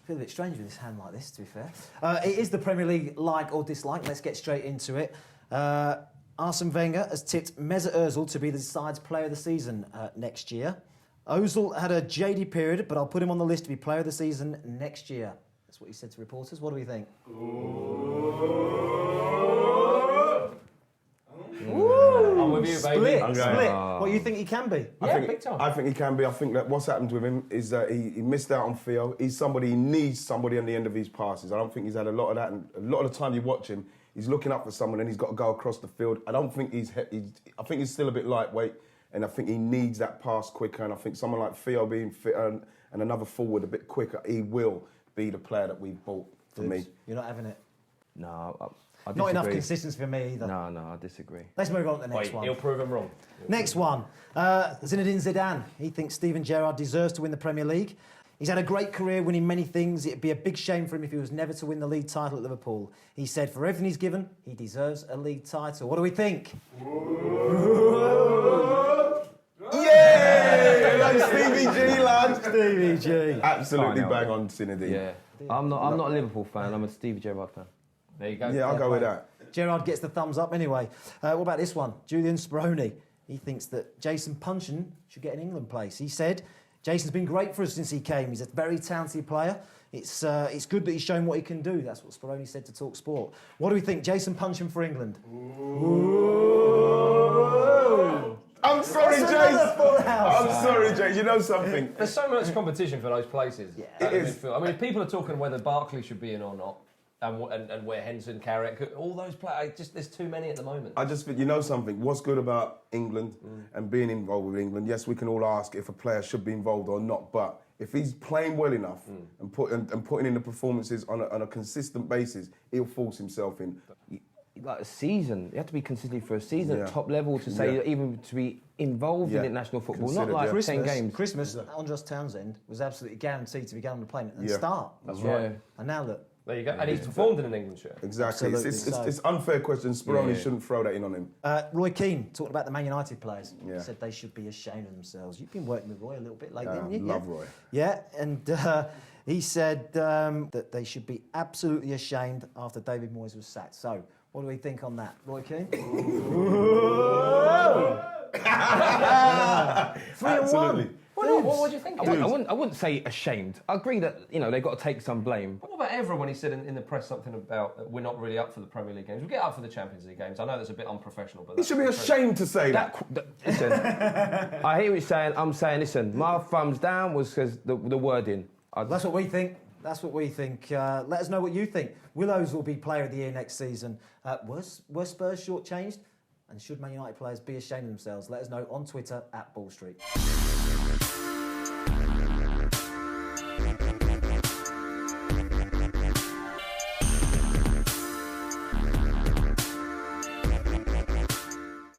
feel a bit strange with this hand like this, to be fair. It is the Premier League like or dislike. Let's get straight into it. Arsene Wenger has tipped Mesut Ozil to be the side's player of the season next year. Ozil had a JD period, but I'll put him on the list to be player of the season next year. That's what he said to reporters. What do we think? I'm with you, baby. Split. What do you think he can be? Big time. I think he can be. I think that what's happened with him is that he missed out on Theo. He needs somebody on the end of his passes. I don't think he's had a lot of that. And a lot of the time you watch him, he's looking up for someone and he's got to go across the field. I don't think I think he's still a bit lightweight, and I think he needs that pass quicker. And I think someone like Theo being fitter and another forward a bit quicker, he will be the player that we've bought for me. You're not having it? No, I Not enough disagree. consistency for me either. No, I disagree. Let's move on to the next one. He'll prove him wrong. Next one. Zinedine Zidane. He thinks Steven Gerrard deserves to win the Premier League. He's had a great career winning many things. It'd be a big shame for him if he was never to win the league title at Liverpool. He said, for everything he's given, he deserves a league title. What do we think? Yeah! Stevie G, lad. Stevie G. Absolutely bang on Zinedine. Yeah, I'm not a Liverpool fan. I'm a Stevie Gerrard fan. There you go. Yeah, I'll go with that. Gerrard gets the thumbs up anyway. What about this one? Julian Speroni. He thinks that Jason Puncheon should get an England place. He said, Jason's been great for us since he came. He's a very talented player. It's good that he's shown what he can do. That's what Speroni said to Talk Sport. What do we think? Jason Puncheon for England. Ooh. I'm sorry, Jace. I'm sorry, Jace. You know something? There's so much competition for those places. Yeah. It is. I mean, people are talking whether Barkley should be in or not, and where Henson, Carrick, all those players. There's too many at the moment. I just think, you know something, what's good about England and being involved with England, yes, we can all ask if a player should be involved or not, but if he's playing well enough and putting in the performances on a consistent basis, he'll force himself in. Like a season, you have to be consistent for a season at top level to say even to be involved in international football, not like 10 games. Christmas, Andros Townsend was absolutely guaranteed to be going on the plane and start. That's right. And now look. There you go. And he's performed in an England shirt. Exactly. It's unfair question. Speroni shouldn't throw that in on him. Roy Keane talked about the Man United players. Yeah. He said they should be ashamed of themselves. You've been working with Roy a little bit lately, haven't you? Love Roy. Yeah, and he said that they should be absolutely ashamed after David Moyes was sacked. So, what do we think on that, Roy Keane? 3-1. What do you think? I wouldn't say ashamed. I agree that they've got to take some blame. What about Evra when he said in the press something about we're not really up for the Premier League games? We'll get up for the Champions League games. I know that's a bit unprofessional, but He should be ashamed to say that. Listen, I hear what you're saying. I'm saying, listen, my thumbs down was because the wording. That's what we think. That's what we think. Let us know what you think. Will Ozil be Player of the Year next season? Were Spurs shortchanged? And should Man United players be ashamed of themselves? Let us know on Twitter @BallStreet.